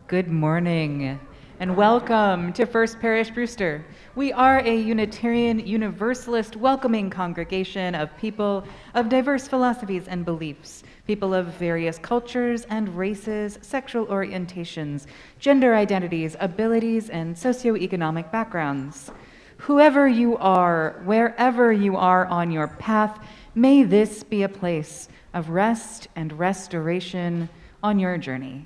Good morning and welcome to First Parish Brewster. We are a Unitarian Universalist welcoming congregation of people of diverse philosophies and beliefs, people of various cultures and races, sexual orientations, gender identities, abilities, and socioeconomic backgrounds. Whoever you are, wherever you are on your path, may this be a place of rest and restoration on your journey.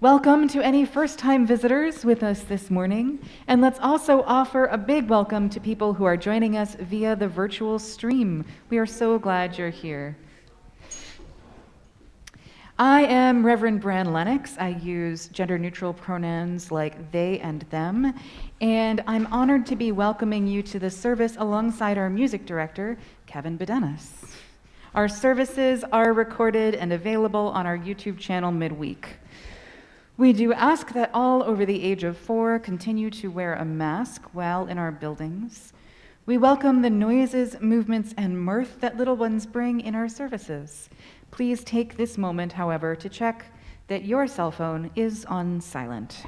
Welcome to any first-time visitors with us this morning, and let's also offer a big welcome to people who are joining us via the virtual stream. We are so glad you're here. I am Reverend Bran Lennox. I use gender-neutral pronouns like they and them, and I'm honored to be welcoming you to the service alongside our music director, Kevin Bedenis. Our services are recorded and available on our YouTube channel midweek. We do ask that all over the age of 4 continue to wear a mask while in our buildings. We welcome the noises, movements, and mirth that little ones bring in our services. Please take this moment, however, to check that your cell phone is on silent.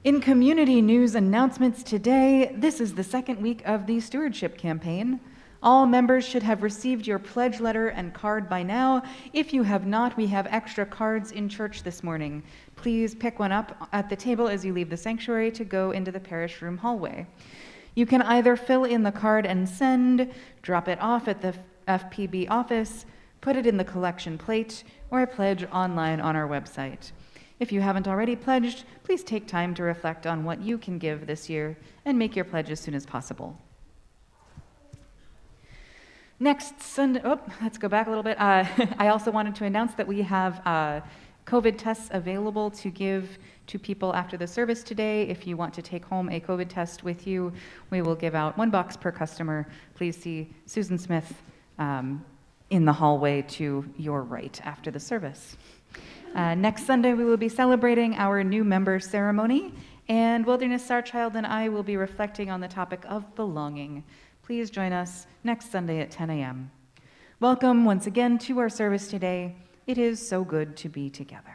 In community news announcements today, this is the second week of the stewardship campaign. All members should have received your pledge letter and card by now. If you have not, we have extra cards in church this morning. Please pick one up at the table as you leave the sanctuary to go into the parish room hallway. You can either fill in the card and send, drop it off at the FPB office, put it in the collection plate, or pledge online on our website. If you haven't already pledged, please take time to reflect on what you can give this year and make your pledge as soon as possible. Next Sunday, let's go back a little bit. I also wanted to announce that we have COVID tests available to give to people after the service today. If you want to take home a COVID test with you, we will give out 1 box per customer. Please see Susan Smith in the hallway to your right after the service. Next Sunday, we will be celebrating our new member ceremony, and Wilderness Star Child and I will be reflecting on the topic of belonging. Please join us next Sunday at 10 a.m. Welcome once again to our service today. It is so good to be together.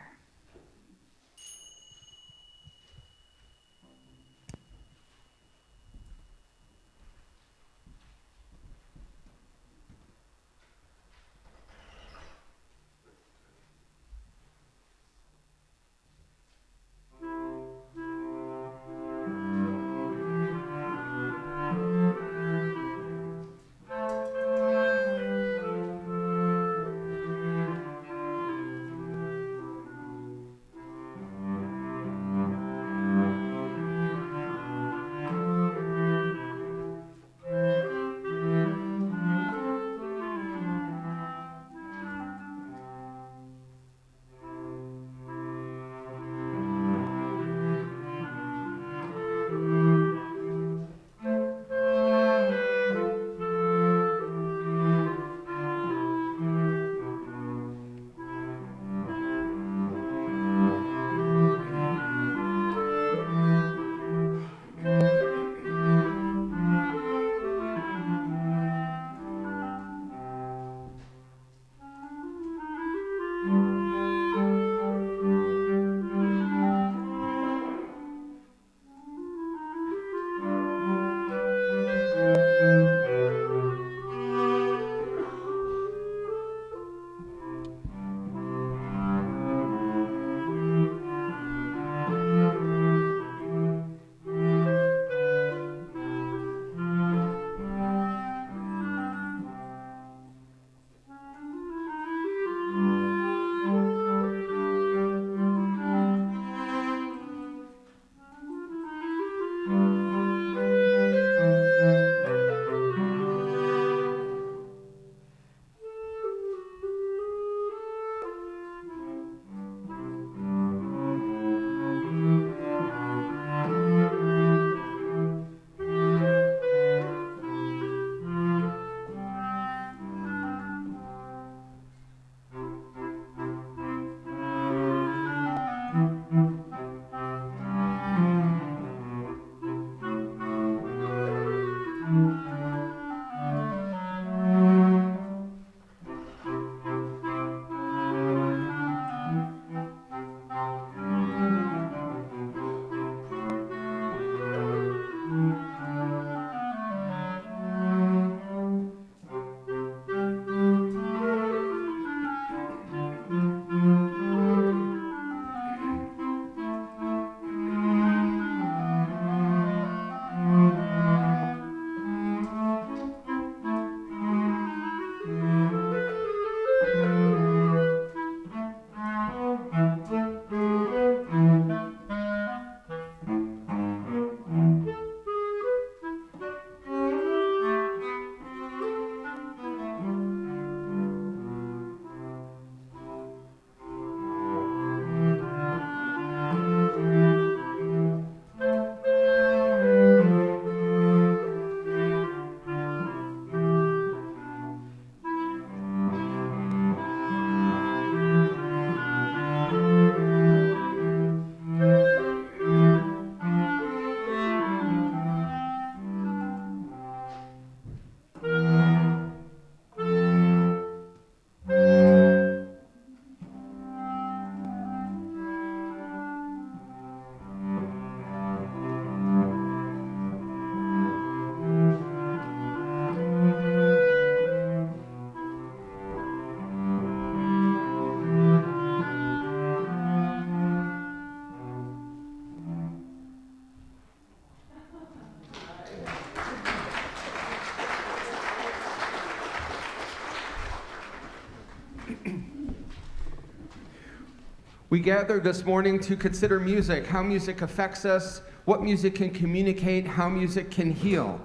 We gather this morning to consider music, how music affects us, what music can communicate, how music can heal.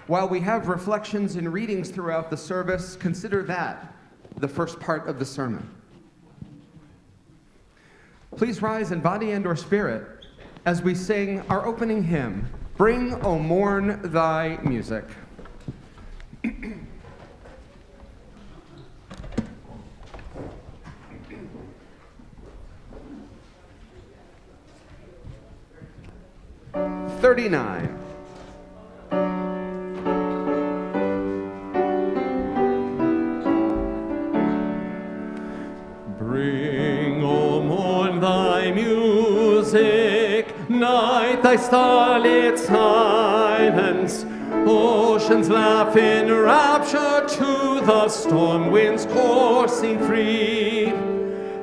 While we have reflections and readings throughout the service, consider that the first part of the sermon. Please rise in body and or spirit as we sing our opening hymn, Bring, O Morn, Thy Music. 39. Bring, O morn, thy music, night thy starlit silence, oceans laugh in rapture to the storm winds coursing free,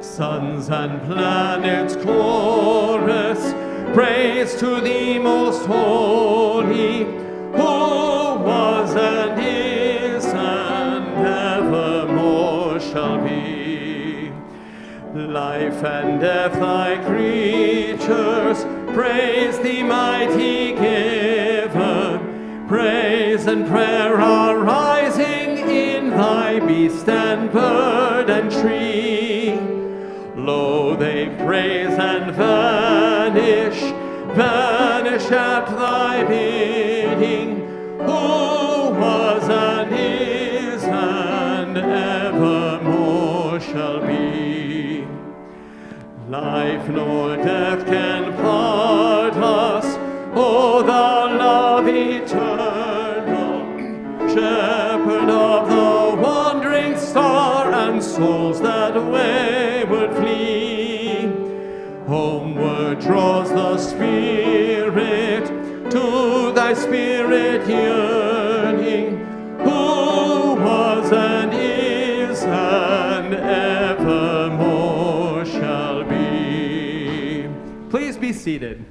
suns and planets chorus, praise to thee most holy, who was and is and evermore shall be. Life and death thy creatures, praise thee mighty giver. Praise and prayer are rising in thy beast and bird and tree. Lo, they praise and vanish, vanish at thy bidding, who was and is and evermore shall be. Life nor death can part us, O thou love eternal, shepherd of the wandering star and souls that wayward flee. Homeward draws the Spirit, to thy Spirit yearning, who was and is and evermore shall be. Please be seated.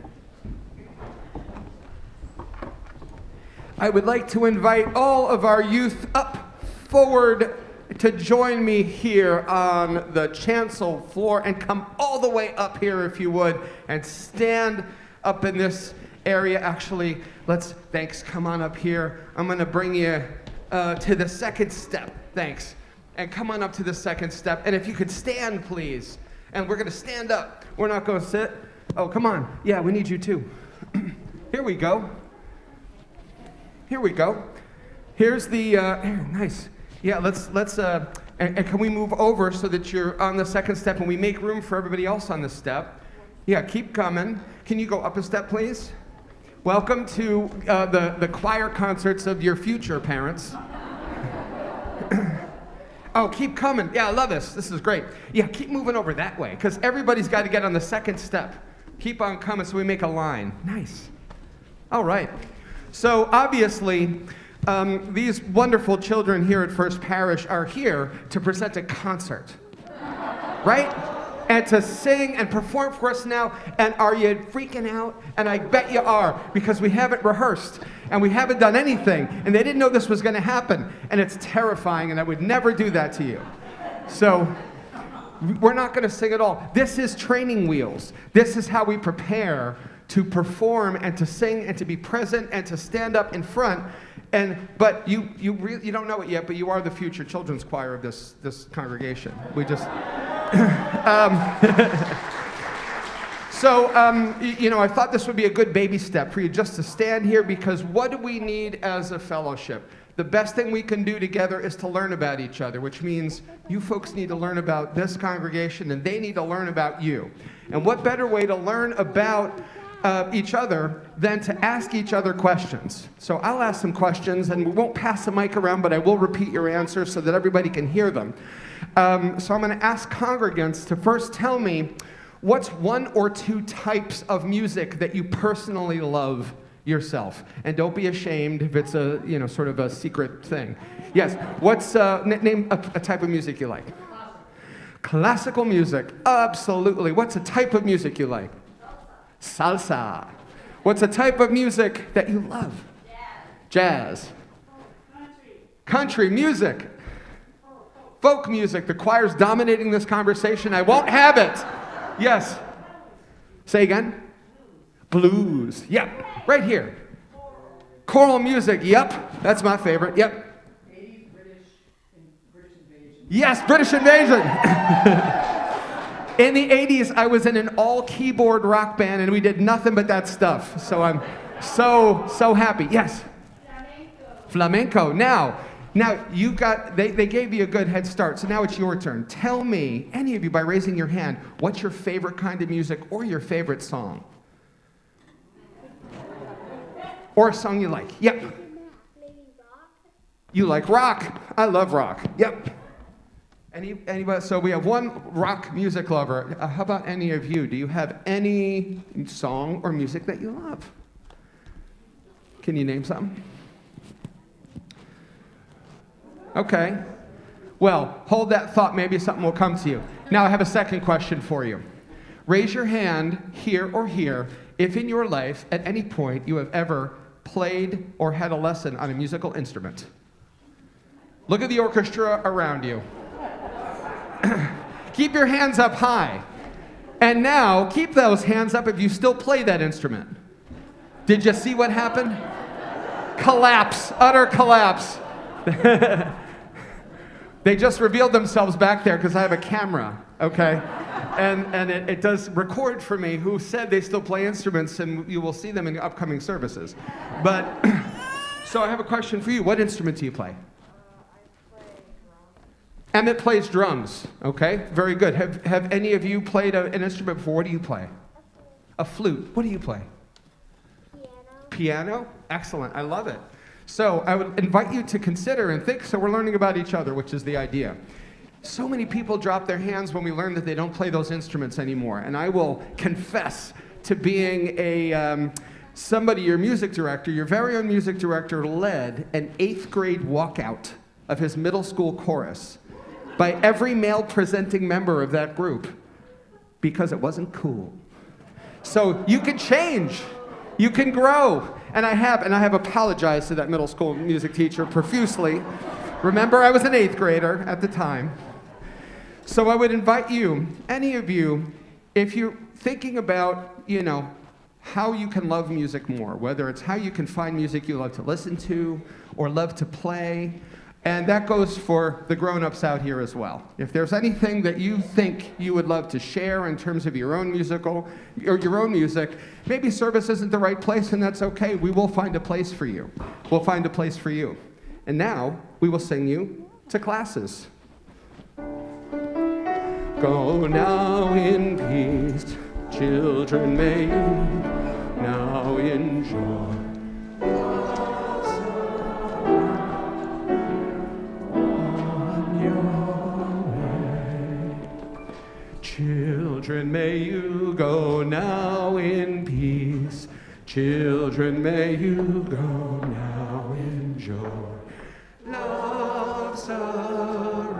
I would like to invite all of our youth up forward to join me here on the chancel floor and come all the way up here if you would and stand up in this area. Actually, thanks, come on up here. I'm gonna bring you to the second step, thanks. And come on up to the second step. And if you could stand, please. And we're gonna stand up. We're not gonna sit. Oh, come on. Yeah, we need you too. Here we go. Here we go. Here's the, nice. Yeah, and can we move over so that you're on the second step and we make room for everybody else on the step? Yeah, keep coming. Can you go up a step, please? Welcome to the choir concerts of your future parents. Oh, keep coming. Yeah, I love this. This is great. Yeah, keep moving over that way because everybody's got to get on the second step. Keep on coming so we make a line. Nice. All right. So obviously, these wonderful children here at First Parish are here to present a concert, right? And to sing and perform for us now. And are you freaking out? And I bet you are, because we haven't rehearsed and we haven't done anything. And they didn't know this was going to happen. And it's terrifying, and I would never do that to you. So we're not going to sing at all. This is training wheels. This is how we prepare to perform and to sing and to be present and to stand up in front. But you don't know it yet, but you are the future children's choir of this congregation. We just I thought this would be a good baby step for you just to stand here, because what do we need as a fellowship? The best thing we can do together is to learn about each other, which means you folks need to learn about this congregation and they need to learn about you. And what better way to learn about each other than to ask each other questions. So I'll ask some questions, and we won't pass the mic around, but I will repeat your answers so that everybody can hear them. So I'm going to ask congregants to first tell me what's one or two types of music that you personally love yourself. And don't be ashamed if it's a, sort of a secret thing. Yes, what's, name a type of music you like. Classical music, absolutely. What's a type of music you like? Salsa. What's a type of music that you love? Jazz. Country music. Folk music. The choir's dominating this conversation. I won't have it. Yes. Say again. Blues. Yep. Right here. Choral music. Yep. That's my favorite. Yep. Yes, British Invasion. In the 80s, I was in an all-keyboard rock band, and we did nothing but that stuff. So I'm so happy. Yes? Flamenco. Now you got, they gave you a good head start, so now it's your turn. Tell me, any of you, by raising your hand, what's your favorite kind of music or your favorite song? Or a song you like. Yep. You like rock. I love rock. Yep. Anybody? So we have one rock music lover. How about any of you? Do you have any song or music that you love? Can you name something? Okay. Well, hold that thought. Maybe something will come to you. Now I have a second question for you. Raise your hand here or here if in your life at any point you have ever played or had a lesson on a musical instrument. Look at the orchestra around you. Keep your hands up high. And now, keep those hands up if you still play that instrument. Did you see what happened? Collapse, utter collapse. They just revealed themselves back there because I have a camera, okay? And it does record for me who said they still play instruments, and you will see them in upcoming services. But, so I have a question for you. What instrument do you play? Emmett plays drums, okay? Very good. Have any of you played an instrument before? What do you play? A flute. What do you play? Piano? Excellent. I love it. So I would invite you to consider and think, so we're learning about each other, which is the idea. So many people drop their hands when we learn that they don't play those instruments anymore. And I will confess to being your music director, your very own music director led an 8th grade walkout of his middle school chorus by every male presenting member of that group because it wasn't cool. So you can change, you can grow. And I have apologized to that middle school music teacher profusely. Remember, I was an 8th grader at the time. So I would invite you, any of you, if you're thinking about, how you can love music more, whether it's how you can find music you love to listen to or love to play, and that goes for the grown-ups out here as well. If there's anything that you think you would love to share in terms of your own music, maybe service isn't the right place, and that's okay. We will find a place for you. We'll find a place for you. And now, we will sing you to classes. Go now in peace, children may now enjoy. Children, may you go now in peace. Children, may you go now in joy. Love surrounds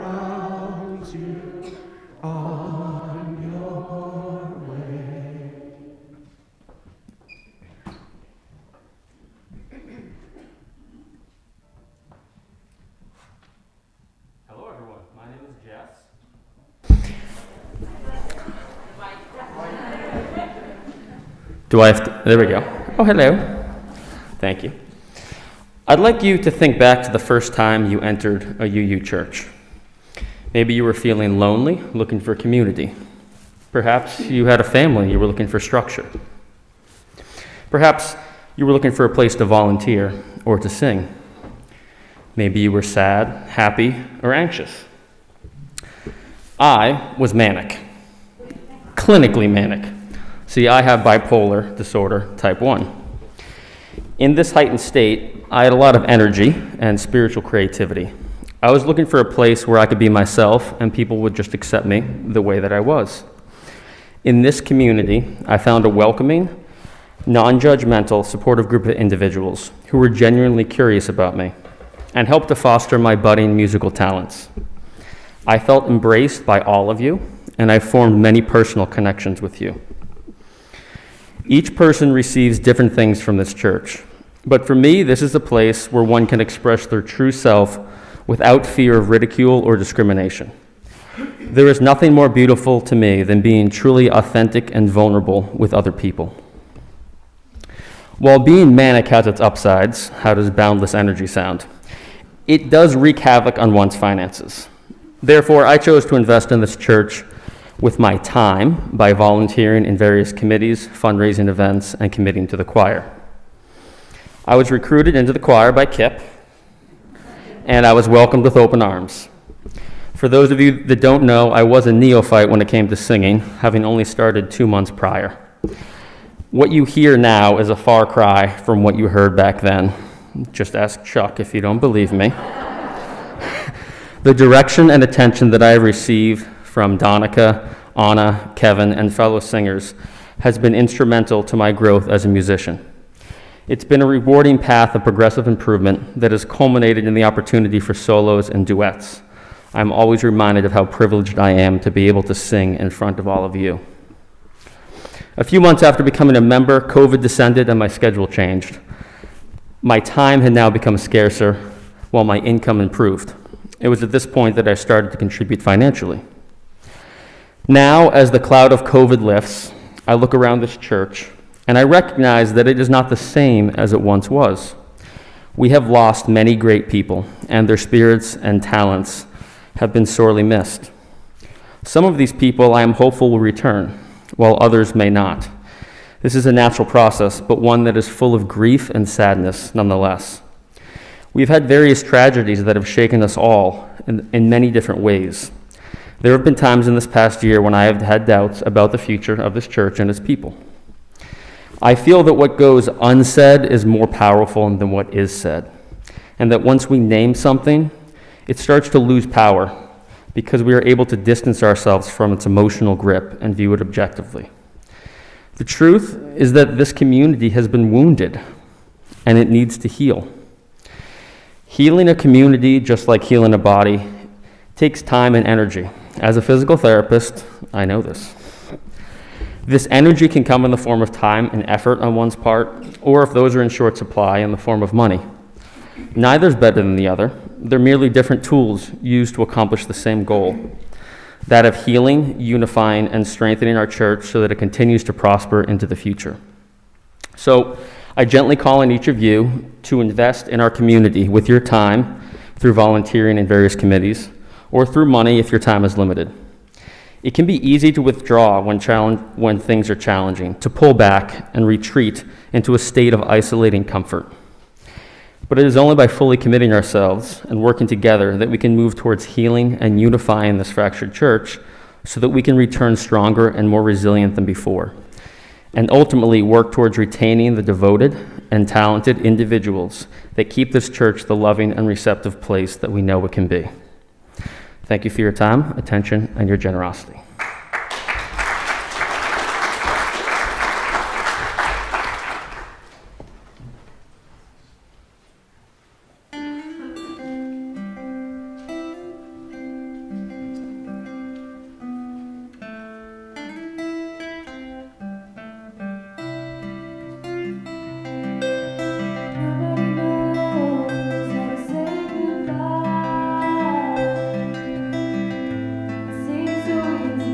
you on your way. Hello, everyone. My name is Jess. Do I have to? There we go. Oh, hello. Thank you. I'd like you to think back to the first time you entered a UU church. Maybe you were feeling lonely, looking for community. Perhaps you had a family, you were looking for structure. Perhaps you were looking for a place to volunteer or to sing. Maybe you were sad, happy, or anxious. I was manic. Clinically manic. See, I have bipolar disorder type 1. In this heightened state, I had a lot of energy and spiritual creativity. I was looking for a place where I could be myself and people would just accept me the way that I was. In this community, I found a welcoming, non-judgmental, supportive group of individuals who were genuinely curious about me and helped to foster my budding musical talents. I felt embraced by all of you, and I formed many personal connections with you. Each person receives different things from this church, but for me, this is a place where one can express their true self without fear of ridicule or discrimination. There is nothing more beautiful to me than being truly authentic and vulnerable with other people. While being manic has its upsides, how does boundless energy sound? It does wreak havoc on one's finances. Therefore, I chose to invest in this church with my time by volunteering in various committees, fundraising events, and committing to the choir. I was recruited into the choir by Kip, and I was welcomed with open arms. For those of you that don't know, I was a neophyte when it came to singing, having only started 2 months prior. What you hear now is a far cry from what you heard back then. Just ask Chuck if you don't believe me. The direction and attention that I have received from Donica, Anna, Kevin, and fellow singers has been instrumental to my growth as a musician. It's been a rewarding path of progressive improvement that has culminated in the opportunity for solos and duets. I'm always reminded of how privileged I am to be able to sing in front of all of you. A few months after becoming a member, COVID descended and my schedule changed. My time had now become scarcer while my income improved. It was at this point that I started to contribute financially. Now, as the cloud of COVID lifts, I look around this church and I recognize that it is not the same as it once was. We have lost many great people, and their spirits and talents have been sorely missed. Some of these people I am hopeful will return, while others may not. This is a natural process, but one that is full of grief and sadness nonetheless. We've had various tragedies that have shaken us all in many different ways. There have been times in this past year when I have had doubts about the future of this church and its people. I feel that what goes unsaid is more powerful than what is said, and that once we name something, it starts to lose power because we are able to distance ourselves from its emotional grip and view it objectively. The truth is that this community has been wounded, and it needs to heal. Healing a community, just like healing a body, takes time and energy. As a physical therapist, I know this. This energy can come in the form of time and effort on one's part, or if those are in short supply, in the form of money. Neither is better than the other. They're merely different tools used to accomplish the same goal, that of healing, unifying, and strengthening our church so that it continues to prosper into the future. So I gently call on each of you to invest in our community with your time through volunteering in various committees, or through money if your time is limited. It can be easy to withdraw when things are challenging, to pull back and retreat into a state of isolating comfort. But it is only by fully committing ourselves and working together that we can move towards healing and unifying this fractured church so that we can return stronger and more resilient than before, and ultimately work towards retaining the devoted and talented individuals that keep this church the loving and receptive place that we know it can be. Thank you for your time, attention, and your generosity. Seems so easy.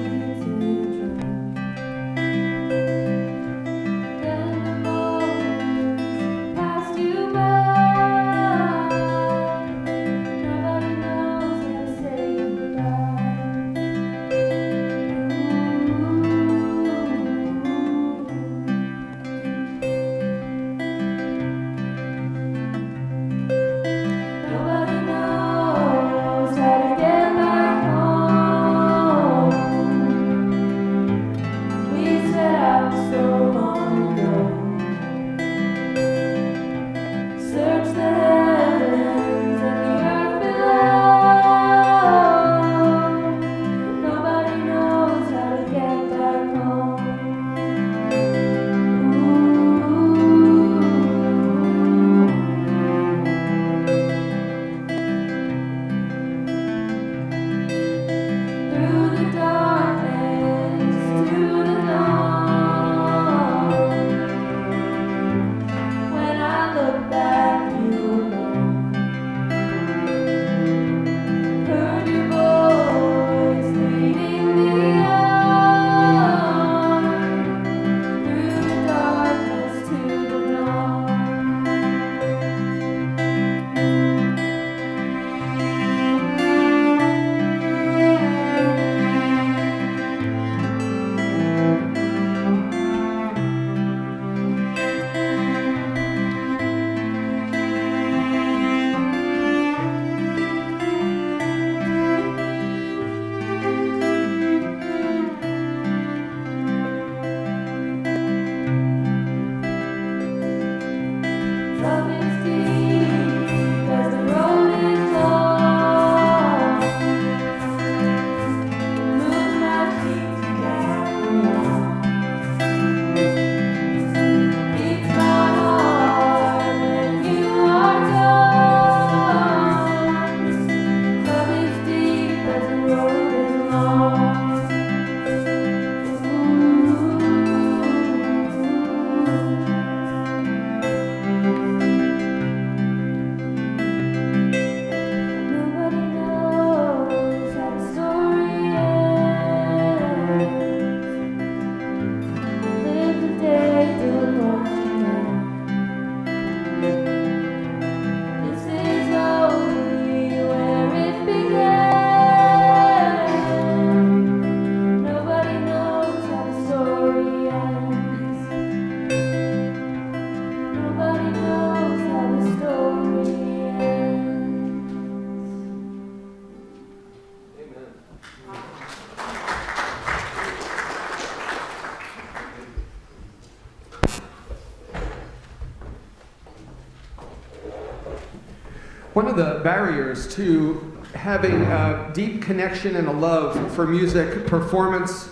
One of the barriers to having a deep connection and a love for music performance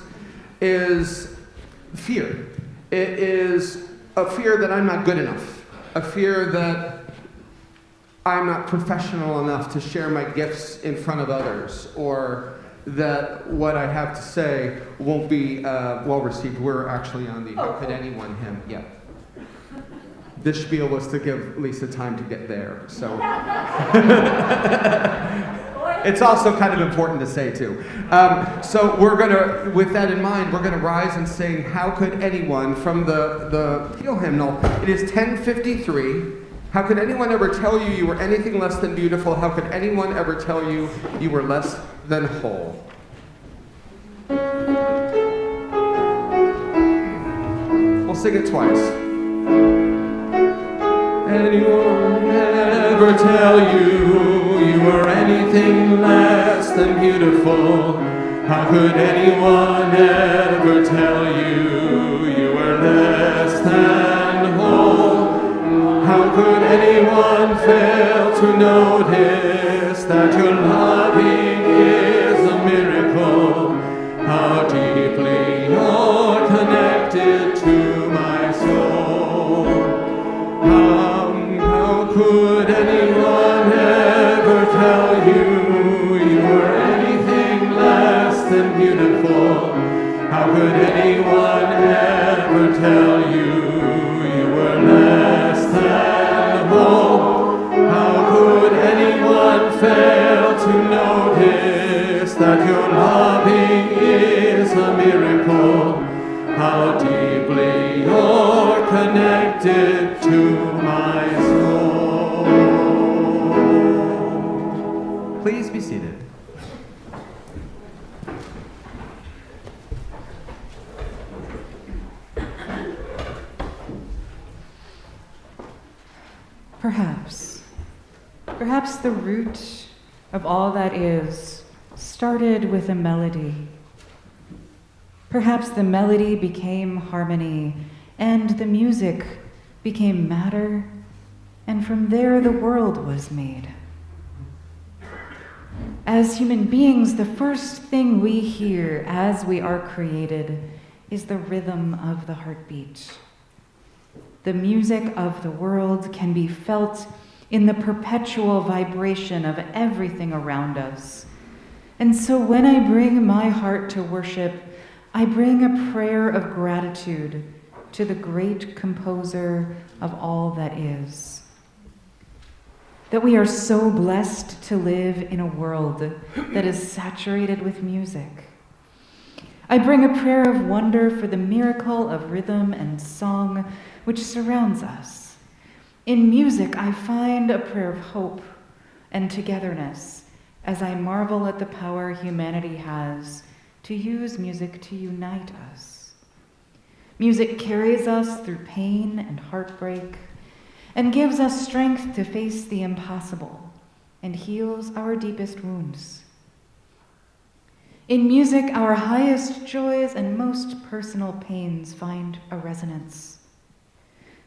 is fear. It is a fear that I'm not good enough, a fear that I'm not professional enough to share my gifts in front of others, or that what I have to say won't be well received. We're actually on the How Could Anyone hymn. Yeah. This spiel was to give Lisa time to get there, so. It's also kind of important to say too. So we're gonna, with that in mind, we're gonna rise and sing How Could Anyone from the Peel hymnal. It is 10:53. How could anyone ever tell you you were anything less than beautiful? How could anyone ever tell you you were less than whole? We'll sing it twice. Anyone ever tell you you were anything less than beautiful? How could anyone ever tell you you were less than whole? How could anyone fail to notice that your loving is a miracle? How deeply you're connected to my soul. How could anyone ever tell you you were anything less than beautiful? How could anyone ever tell you you were less than whole? How could anyone fail to notice that your loving is a miracle? How deeply you're connected to my soul. Please be seated. Perhaps the root of all that is started with a melody. Perhaps the melody became harmony, and the music became matter, and from there the world was made. As human beings, the first thing we hear as we are created is the rhythm of the heartbeat. The music of the world can be felt in the perpetual vibration of everything around us. And so when I bring my heart to worship, I bring a prayer of gratitude to the great composer of all that is. That we are so blessed to live in a world that is saturated with music. I bring a prayer of wonder for the miracle of rhythm and song which surrounds us. In music, I find a prayer of hope and togetherness as I marvel at the power humanity has to use music to unite us. Music carries us through pain and heartbreak and gives us strength to face the impossible and heals our deepest wounds. In music, our highest joys and most personal pains find a resonance.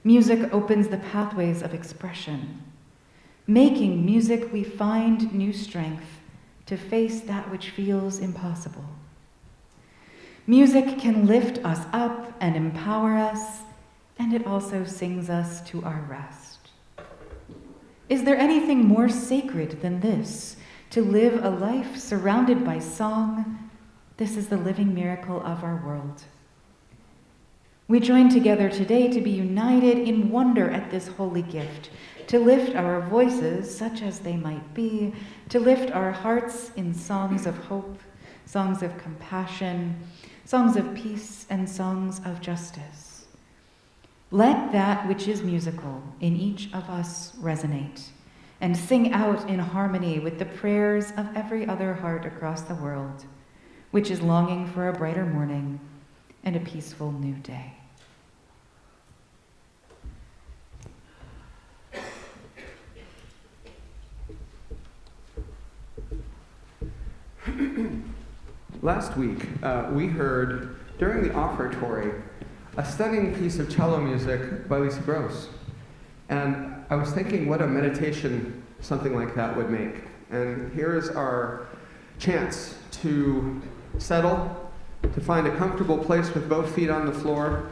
Music opens the pathways of expression. Making music, we find new strength to face that which feels impossible. Music can lift us up and empower us, and it also sings us to our rest. Is there anything more sacred than this, to live a life surrounded by song? This is the living miracle of our world. We join together today to be united in wonder at this holy gift, to lift our voices, such as they might be, to lift our hearts in songs of hope, songs of compassion, songs of peace, and songs of justice. Let that which is musical in each of us resonate and sing out in harmony with the prayers of every other heart across the world, which is longing for a brighter morning and a peaceful new day. Last week, we heard, during the offertory, a stunning piece of cello music by Lisa Gross. And I was thinking what a meditation something like that would make. And here is our chance to settle, to find a comfortable place with both feet on the floor,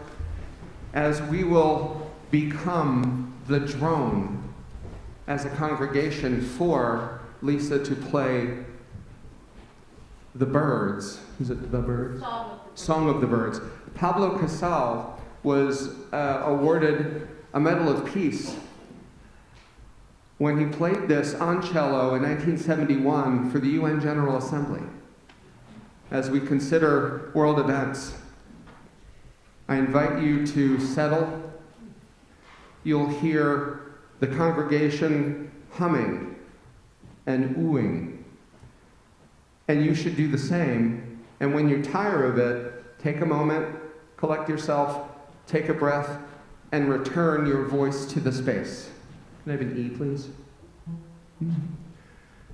as we will become the drone as a congregation for Lisa to play the birds. Is it the birds? Song of the Birds. Pablo Casal was awarded a Medal of Peace when he played this on cello in 1971 for the UN General Assembly. As we consider world events, I invite you to settle. You'll hear the congregation humming and oohing. And you should do the same. And when you're tired of it, take a moment, collect yourself, take a breath, and return your voice to the space. Can I have an E, please?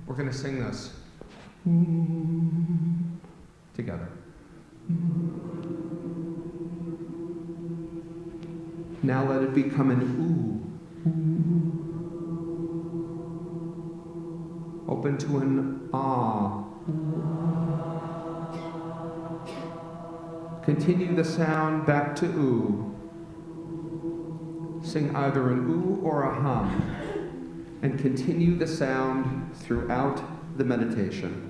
We're going to sing this together. Now let it become an ooh. Open to an ah. Continue the sound back to ooh. Sing either an ooh or a hum, and continue the sound throughout the meditation.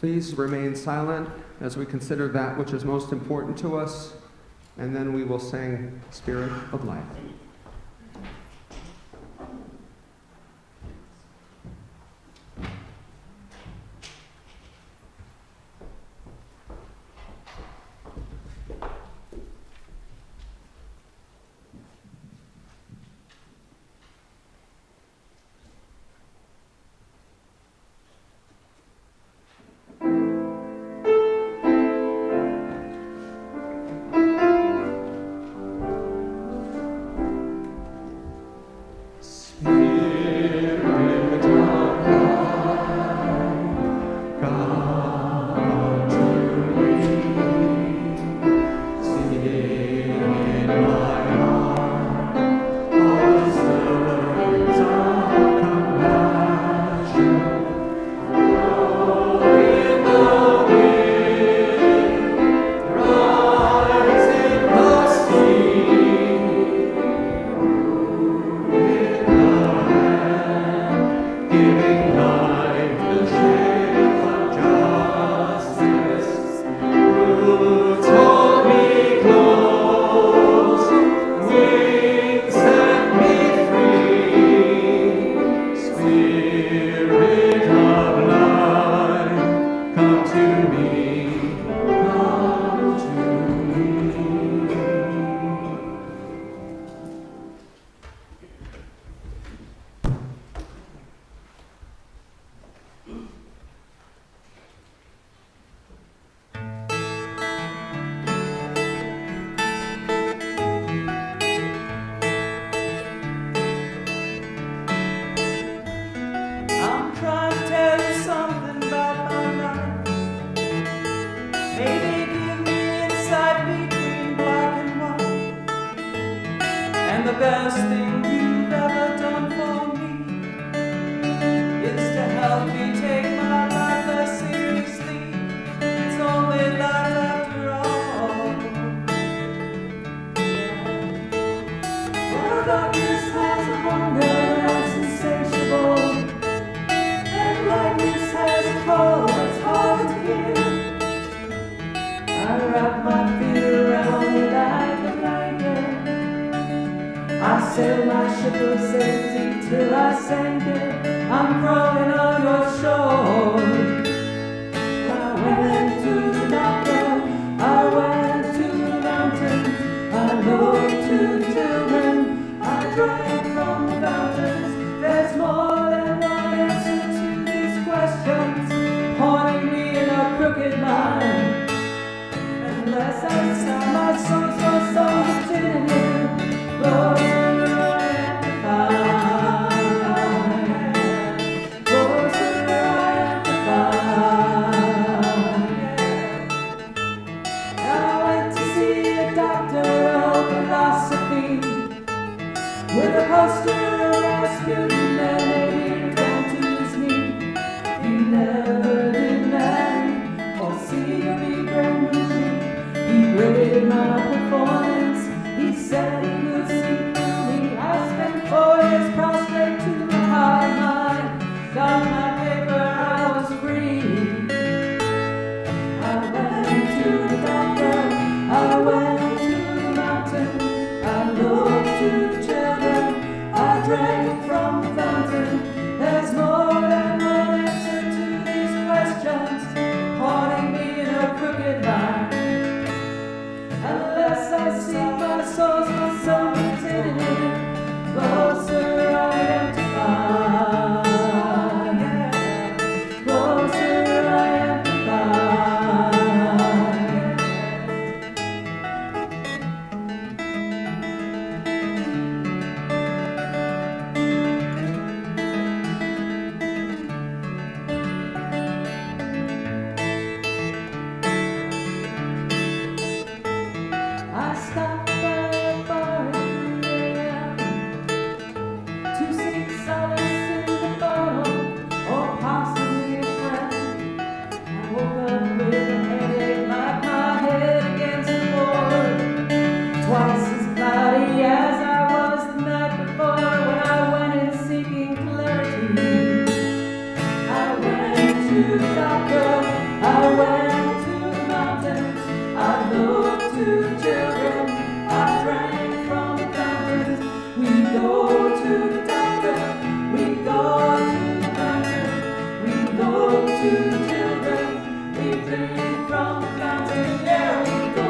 Please remain silent as we consider that which is most important to us, and then we will sing Spirit of Life. the best thing you've ever done for me is to help me take my life less seriously. It's only life after all. For darkness has a hunger that's insatiable, and lightness has a call that's hard to hear. I wrap my feet around you like a blanket. I sail my ship of safety till I sank it. I'm crawling on your shore. I went to the doctor, I went to the mountains, I looked to children, I drank from the fountains. There's more than one answer to these questions, pointing me in a crooked line. Unless I sell my soul for something in here, closer I am to find. Closer I am to find. I went to see a doctor of philosophy with a poster of Rasputin nailed down to his knee. He never did marry or see or be grand with me. He graded my performance, he said he could see through me. I spent 4 years prostrate to the high mind, got my paper, I was free. I went to the doctor, I went to the mountain, I looked to children, I drank from the fountain. There's more than one answer to these questions, pointing me in a crooked line. Unless I seek my soul's for something in it, closer I am to find. Closer I am to I stopped by a bar in 3 a.m. to seek solace in the bottle, or possibly a friend. I woke up with a headache like my head against the board, twice as cloudy as I was the night before when I went in seeking clarity. I went to the doctor, I went to the mountains, I looked to children, I drank from the fountains. We go to the doctor, we go to the mountain, we look to children, we drink from the fountain. Yeah, we go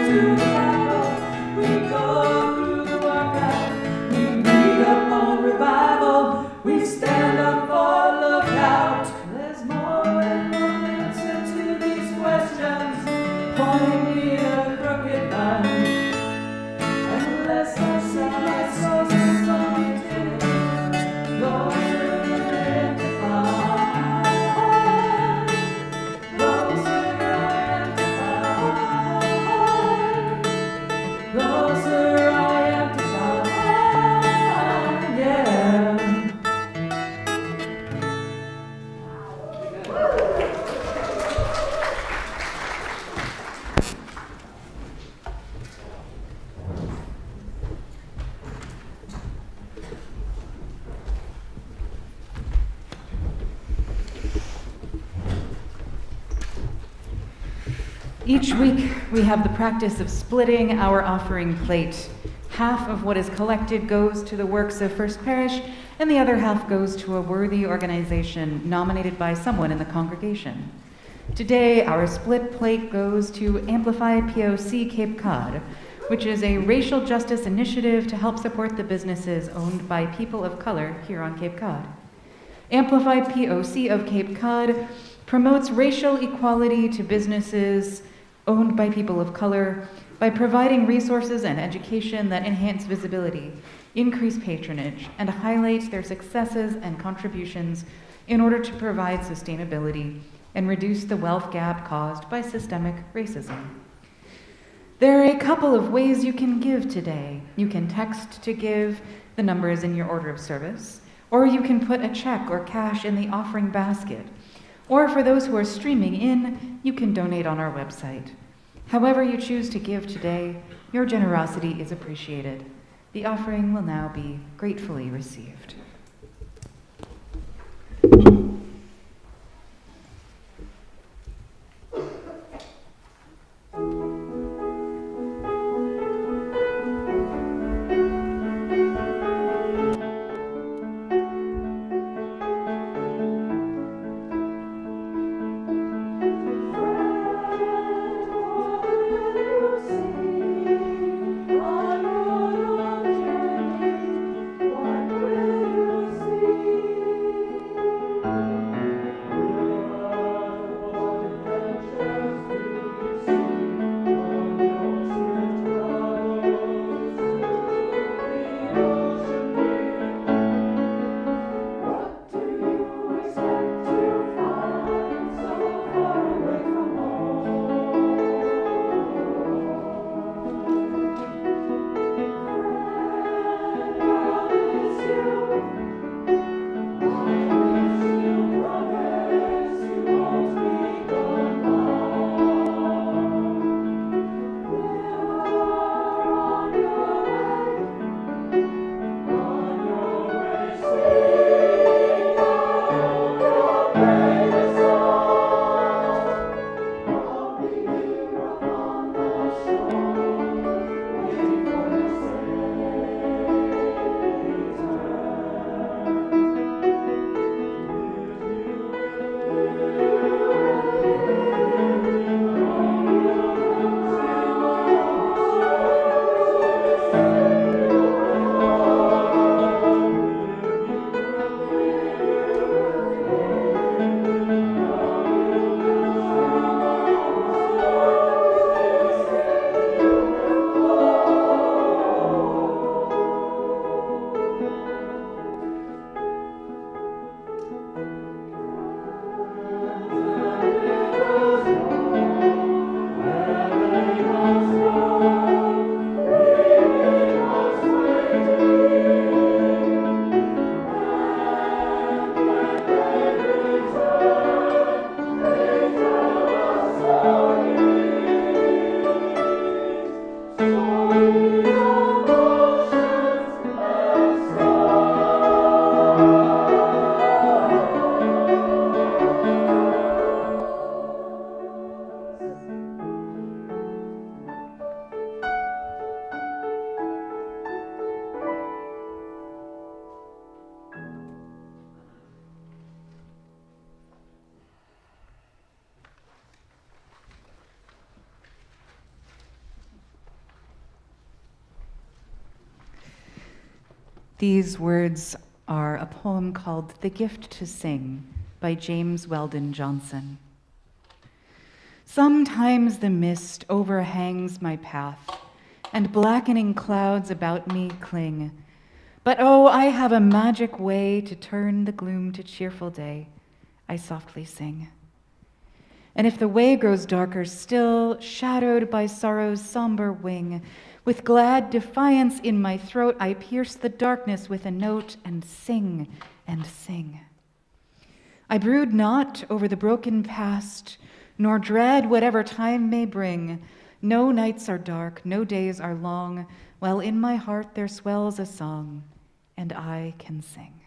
to the Bible, we go through the workout, we read up on revival, we stand up for lookout. There's more than one answer to these questions, pointing me in a crooked line. Unless I see my soul for something, closer I am to find. Closer I am to find. Closer I am to find. Yeah. Each week, we have the practice of splitting our offering plate. Half of what is collected goes to the works of First Parish, and the other half goes to a worthy organization nominated by someone in the congregation. Today, our split plate goes to Amplify POC Cape Cod, which is a racial justice initiative to help support the businesses owned by people of color here on Cape Cod. Amplify POC of Cape Cod promotes racial equality to businesses owned by people of color by providing resources and education that enhance visibility, increase patronage, and highlight their successes and contributions in order to provide sustainability and reduce the wealth gap caused by systemic racism. There are a couple of ways you can give today. You can text to give, the number is in your order of service, or you can put a check or cash in the offering basket. Or for those who are streaming in, you can donate on our website. However you choose to give today, your generosity is appreciated. The offering will now be gratefully received. These words are a poem called The Gift to Sing by James Weldon Johnson. Sometimes the mist overhangs my path, and blackening clouds about me cling. But oh, I have a magic way to turn the gloom to cheerful day, I softly sing. And if the way grows darker still, shadowed by sorrow's somber wing, with glad defiance in my throat, I pierce the darkness with a note and sing and sing. I brood not over the broken past, nor dread whatever time may bring. No nights are dark, no days are long, while in my heart there swells a song, and I can sing.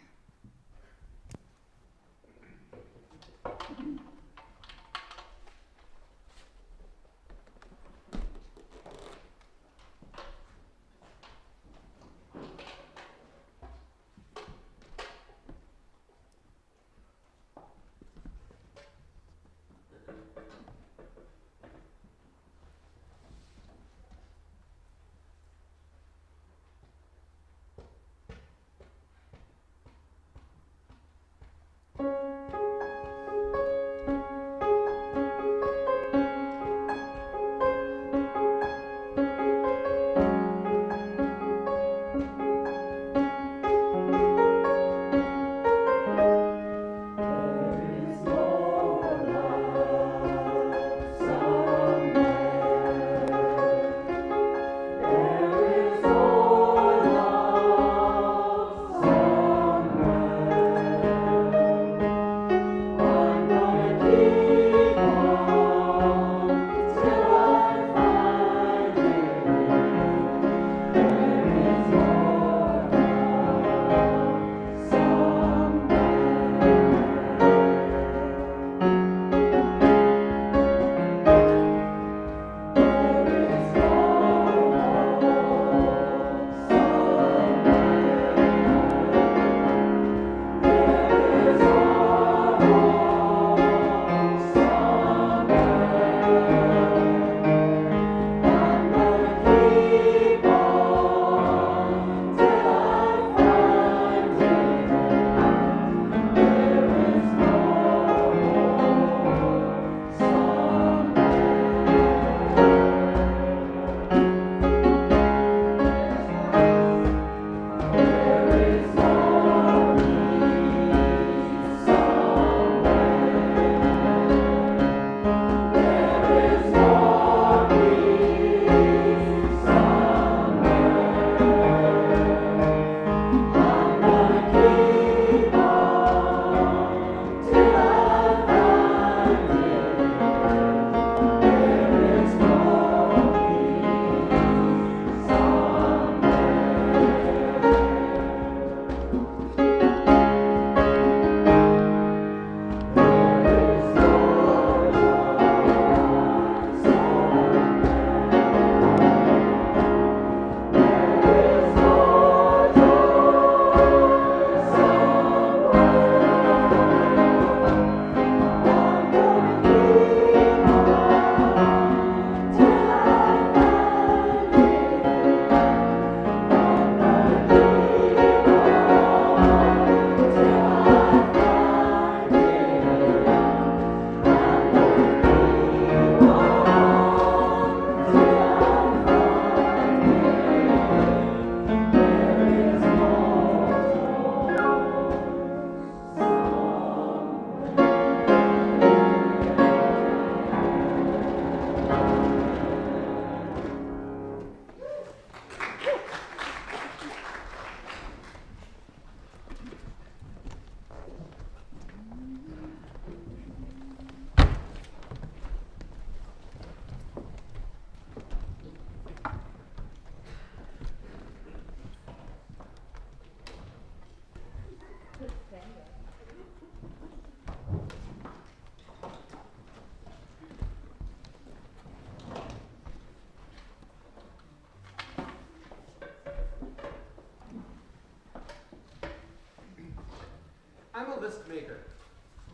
a list maker.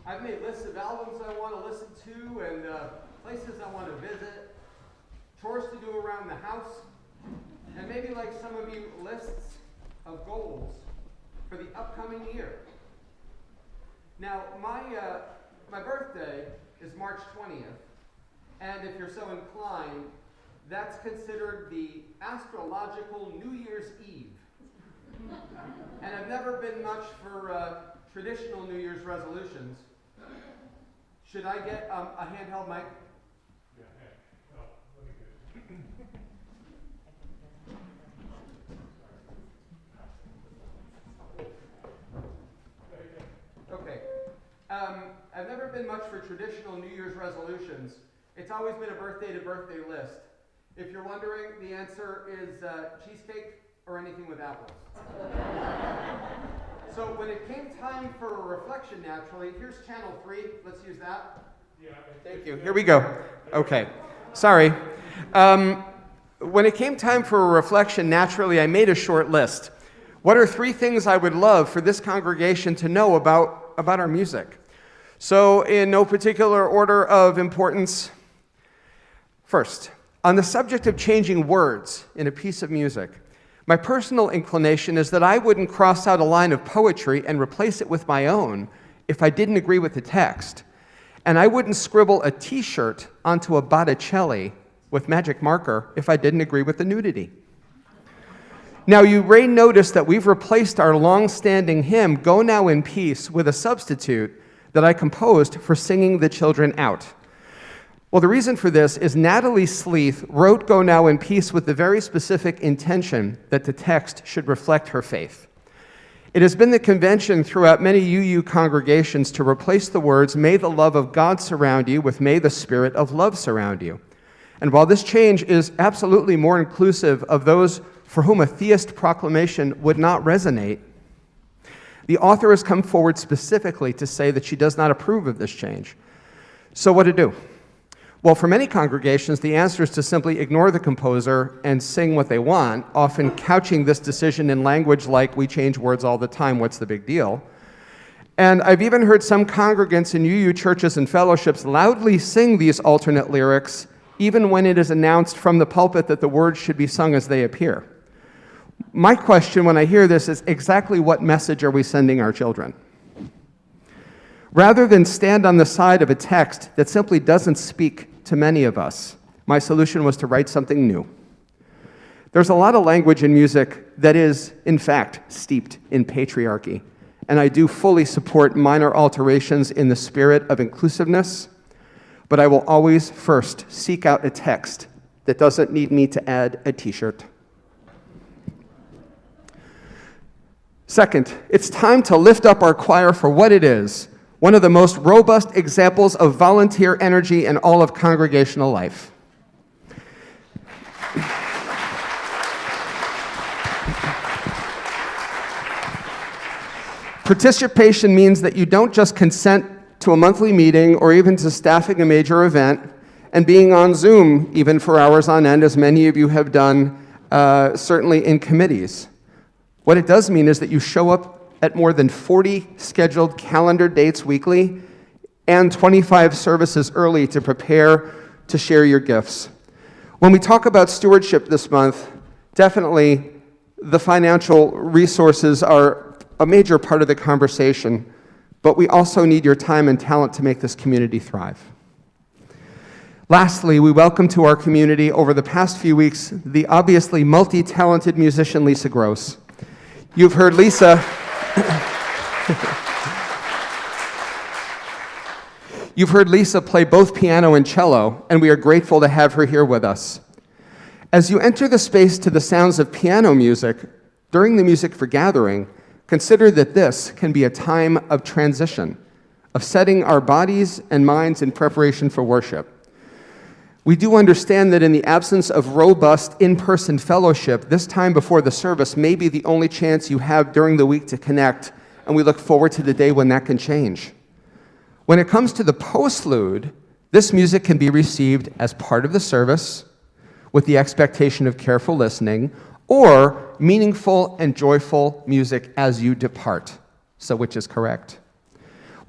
I've made lists of albums I want to listen to and places I want to visit, chores to do around the house, and maybe like some of you, lists of goals for the upcoming year. Now, my birthday is March 20th, and if you're so inclined, that's considered the astrological New Year's Eve. And I've never been much for traditional New Year's resolutions. Should I get a handheld mic? Yeah, well, let me get it. Okay. I've never been much for traditional New Year's resolutions. It's always been a birthday to birthday list. If you're wondering, the answer is cheesecake or anything with apples. So when it came time for a reflection naturally, here's channel 3. Let's use that. Yeah. Thank you. Here we go. Okay. Sorry. When it came time for a reflection naturally, I made a short list. What are 3 things I would love for this congregation to know about our music? So in no particular order of importance, first, on the subject of changing words in a piece of music, my personal inclination is that I wouldn't cross out a line of poetry and replace it with my own if I didn't agree with the text. And I wouldn't scribble a T-shirt onto a Botticelli with magic marker if I didn't agree with the nudity. Now, you may notice that we've replaced our long-standing hymn, Go Now in Peace, with a substitute that I composed for singing the children out. Well, the reason for this is Natalie Sleeth wrote Go Now in Peace with the very specific intention that the text should reflect her faith. It has been the convention throughout many UU congregations to replace the words, May the love of God surround you, with May the spirit of love surround you. And while this change is absolutely more inclusive of those for whom a theist proclamation would not resonate, the author has come forward specifically to say that she does not approve of this change. So what to do? Well, for many congregations, the answer is to simply ignore the composer and sing what they want, often couching this decision in language like, we change words all the time, what's the big deal? And I've even heard some congregants in UU churches and fellowships loudly sing these alternate lyrics, even when it is announced from the pulpit that the words should be sung as they appear. My question when I hear this is exactly what message are we sending our children? Rather than stand on the side of a text that simply doesn't speak to many of us, my solution was to write something new. There's a lot of language in music that is, in fact, steeped in patriarchy, and I do fully support minor alterations in the spirit of inclusiveness, but I will always first seek out a text that doesn't need me to add a T-shirt. Second, it's time to lift up our choir for what it is, one of the most robust examples of volunteer energy in all of congregational life. Participation means that you don't just consent to a monthly meeting or even to staffing a major event and being on Zoom even for hours on end, as many of you have done, certainly in committees. What it does mean is that you show up at more than 40 scheduled calendar dates weekly and 25 services early to prepare to share your gifts. When we talk about stewardship this month, definitely the financial resources are a major part of the conversation, but we also need your time and talent to make this community thrive. Lastly, we welcome to our community over the past few weeks the obviously multi-talented musician Lisa Gross. You've heard Lisa play both piano and cello, and we are grateful to have her here with us. As you enter the space to the sounds of piano music during the Music for Gathering, consider that this can be a time of transition, of setting our bodies and minds in preparation for worship. We do understand that in the absence of robust in-person fellowship, this time before the service may be the only chance you have during the week to connect, and we look forward to the day when that can change. When it comes to the postlude, this music can be received as part of the service with the expectation of careful listening, or meaningful and joyful music as you depart. So which is correct?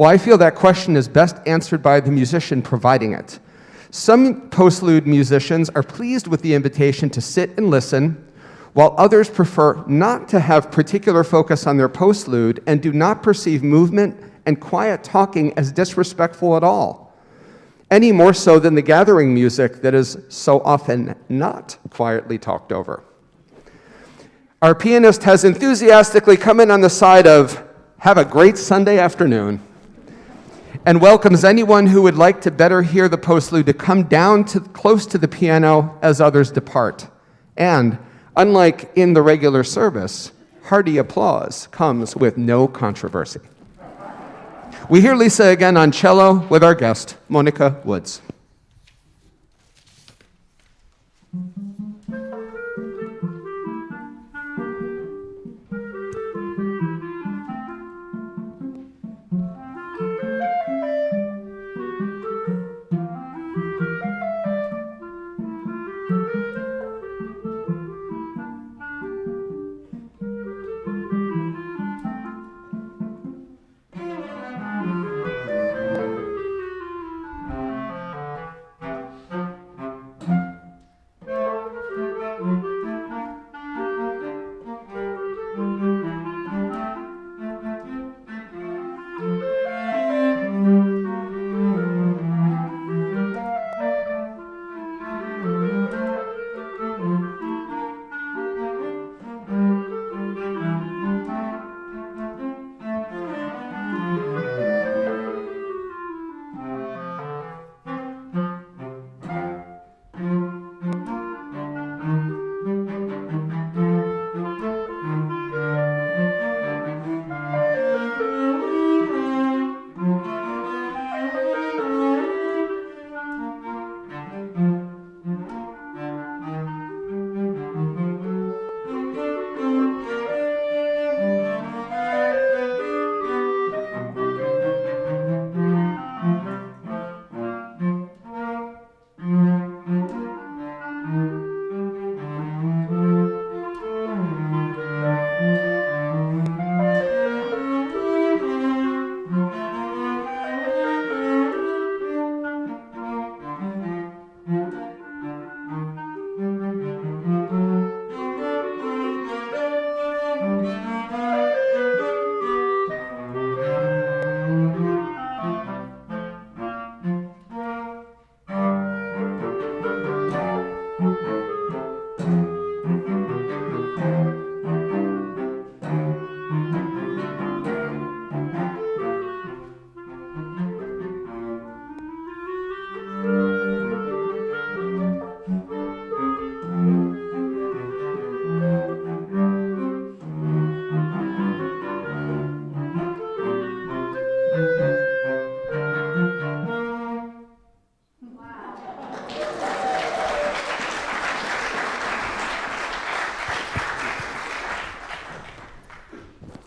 Well, I feel that question is best answered by the musician providing it. Some postlude musicians are pleased with the invitation to sit and listen, while others prefer not to have particular focus on their postlude and do not perceive movement and quiet talking as disrespectful at all, any more so than the gathering music that is so often not quietly talked over. Our pianist has enthusiastically come in on the side of "have a great Sunday afternoon," and welcomes anyone who would like to better hear the postlude to come down close to the piano as others depart. And, unlike in the regular service, hearty applause comes with no controversy. We hear Lisa again on cello with our guest, Monica Woods.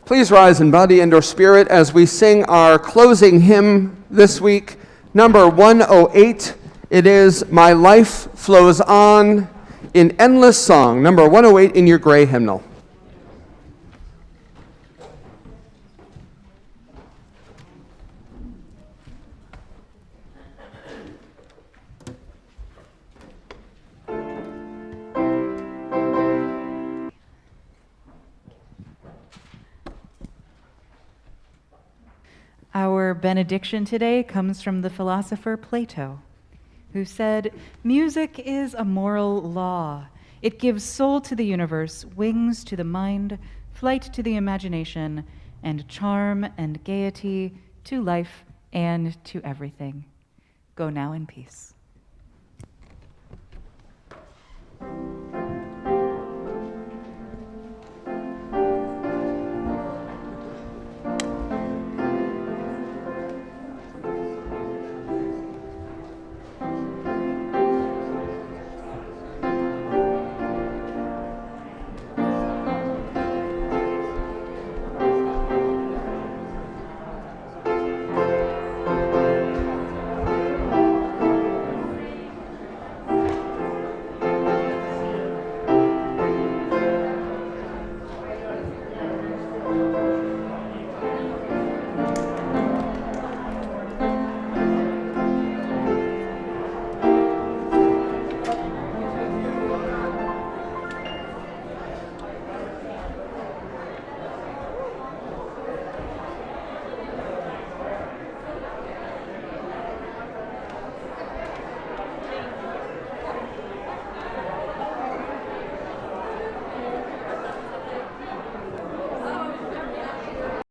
Please rise in body and or spirit as we sing our closing hymn this week, number 108. It is "My Life Flows On" in endless song, number 108 in your gray hymnal. Our benediction today comes from the philosopher Plato, who said, "Music is a moral law. It gives soul to the universe, wings to the mind, flight to the imagination, and charm and gaiety to life and to everything." Go now in peace.